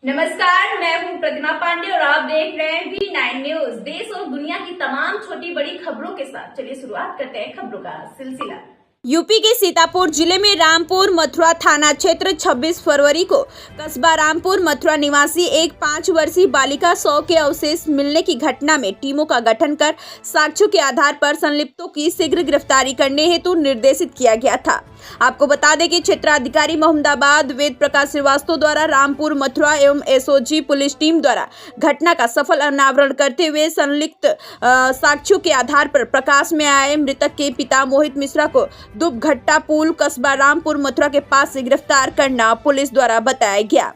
नमस्कार, मैं हूं प्रतिमा पांडे और आप देख रहे हैं V9 न्यूज। देश और दुनिया की तमाम छोटी बड़ी खबरों के साथ चलिए शुरुआत करते हैं खबरों का सिलसिला। यूपी के सीतापुर जिले में रामपुर मथुरा थाना क्षेत्र 26 फरवरी को कस्बा रामपुर मथुरा निवासी एक 5 वर्षीय बालिका 100 के अवशेष मिलने की घटना में टीमों का गठन कर साक्ष्यों के आधार पर संलिप्तों की शीघ्र गिरफ्तारी करने हेतु निर्देशित किया गया था। आपको बता दें कि क्षेत्राधिकारी मोहम्मदाबाद वेद प्रकाश श्रीवास्तव द्वारा रामपुर मथुरा एवं एसओजी पुलिस टीम द्वारा घटना का सफल अनावरण करते हुए संलिप्त साक्ष्यों के आधार पर प्रकाश में आए मृतक के पिता मोहित मिश्रा को दुबघट्टा पुल कस्बा रामपुर मथुरा के पास से गिरफ्तार करना पुलिस द्वारा बताया गया।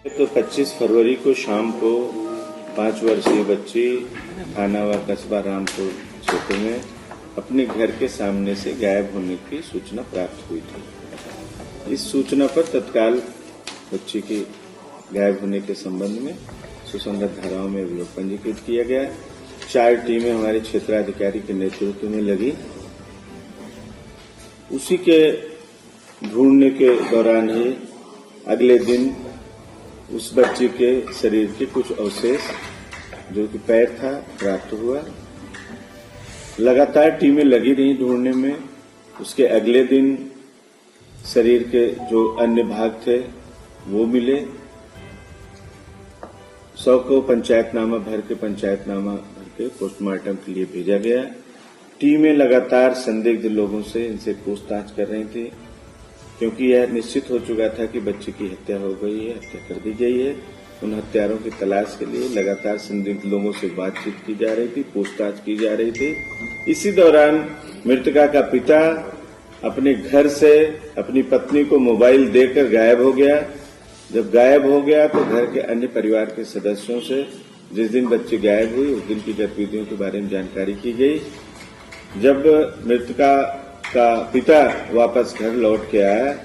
तो 25 फरवरी को शाम को 5 वर्षीय बच्ची थाना व कस्बा रामपुर क्षेत्र में अपने घर के सामने से गायब होने की सूचना प्राप्त हुई थी। इस सूचना पर तत्काल बच्ची के गायब होने के संबंध में सुसंगत धाराओं में अभियोग पंजीकृत किया गया। 4 टीमें हमारे क्षेत्राधिकारी के नेतृत्व में लगी। उसी के ढूंढने के दौरान ही अगले दिन उस बच्ची के शरीर के कुछ अवशेष जो कि पैर था प्राप्त हुआ। लगातार टीमें लगी रही ढूंढने में। उसके अगले दिन शरीर के जो अन्य भाग थे वो मिले। 100 को पंचायतनामा भर के पोस्टमार्टम के लिए भेजा गया। टीमें लगातार संदिग्ध लोगों से इनसे पूछताछ कर रही थी, क्योंकि यह निश्चित हो चुका था कि बच्ची की हत्या हो गई है, हत्या कर दी गई है। उन हत्यारों की तलाश के लिए लगातार संदिग्ध लोगों से बातचीत की जा रही थी, पूछताछ की जा रही थी। इसी दौरान मृतका का पिता अपने घर से अपनी पत्नी को मोबाइल देकर गायब हो गया। जब गायब हो गया तो घर के अन्य परिवार के सदस्यों से जिस दिन बच्ची गायब हुई उस दिन की गतिविधियों के बारे में जानकारी की गई। जब मृतका का पिता वापस घर लौट के आया,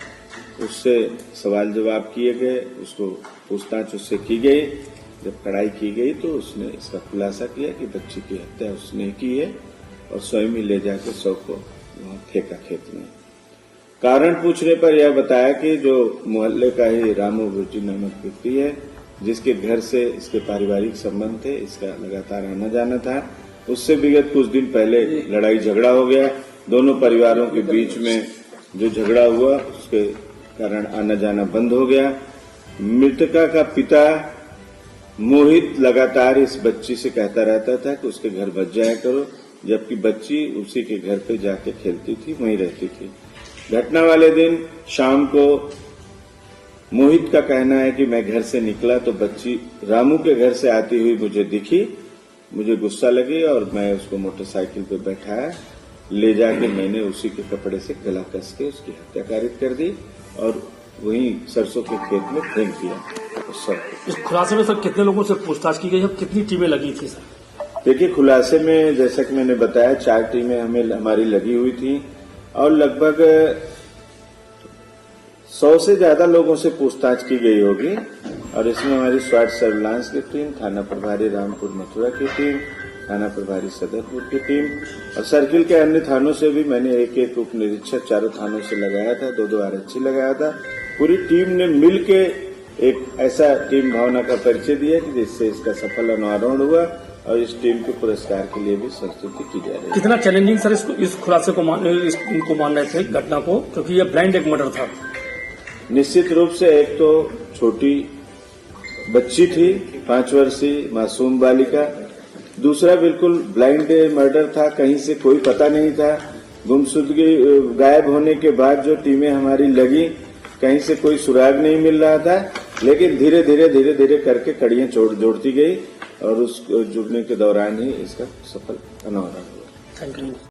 उससे सवाल जवाब किए गए, उसको पूछताछ उससे की गई। जब कड़ाई की गई तो उसने इसका खुलासा किया कि बच्ची की हत्या उसने की है और स्वयं ही ले जाकर 100 को वहां फेंका खेत में। कारण पूछने पर यह बताया कि जो मोहल्ले का ही रामू गुर्जी नामक व्यक्ति है, जिसके घर से इसके पारिवारिक संबंध थे, इसका लगातार आना जाना था, उससे विगत कुछ दिन पहले लड़ाई झगड़ा हो गया। दोनों परिवारों के बीच में जो झगड़ा हुआ उसके कारण आना जाना बंद हो गया। मृतका का पिता मोहित लगातार इस बच्ची से कहता रहता था कि उसके घर बच जाया करो, जबकि बच्ची उसी के घर पे जाके खेलती थी, वहीं रहती थी। घटना वाले दिन शाम को मोहित का कहना है कि मैं घर से निकला तो बच्ची रामू के घर से आती हुई मुझे दिखी। मुझे गुस्सा लगी और मैं उसको मोटरसाइकिल पे बैठाया, ले जाके मैंने उसी के कपड़े से गला कस के उसकी हत्या कारित कर दी और वहीं सरसों के खेत में फेंक दिया। इस खुलासे में सर कितने लोगों से पूछताछ की गई, कितनी टीमें लगी थी सर? देखिए, खुलासे में जैसा कि मैंने बताया 4 टीमें हमारी लगी हुई थी और लगभग 100 से ज्यादा लोगों से पूछताछ की गई होगी। और इसमें हमारी स्वाट सर्विलांस की टीम, थाना प्रभारी रामपुर मथुरा की टीम, थाना प्रभारी सदरपुर की टीम और सर्किल के अन्य थानों से भी मैंने एक उप निरीक्षक 4 थानों से लगाया था, 2 आरक्षी लगाया था। पूरी टीम ने मिलके एक ऐसा टीम भावना का परिचय दिया कि जिससे इसका सफल अनावरण हुआ और इस टीम के पुरस्कार के लिए भी संस्तुति की जा रही है। कितना चैलेंजिंग सर इस खुलासे को मान रहे थे घटना को, क्योंकि ये ब्लाइंड एक मर्डर था। निश्चित रूप से एक तो छोटी बच्ची थी, 5 वर्षीय मासूम बालिका। दूसरा बिल्कुल ब्लाइंड मर्डर था, कहीं से कोई पता नहीं था। गुमशुदगी गायब होने के बाद जो टीमें हमारी लगी, कहीं से कोई सुराग नहीं मिल रहा था, लेकिन धीरे धीरे करके कड़ियां जोड़ती गई और उस जुड़ने के दौरान ही इसका सफल अनावरण हुआ। Thank you.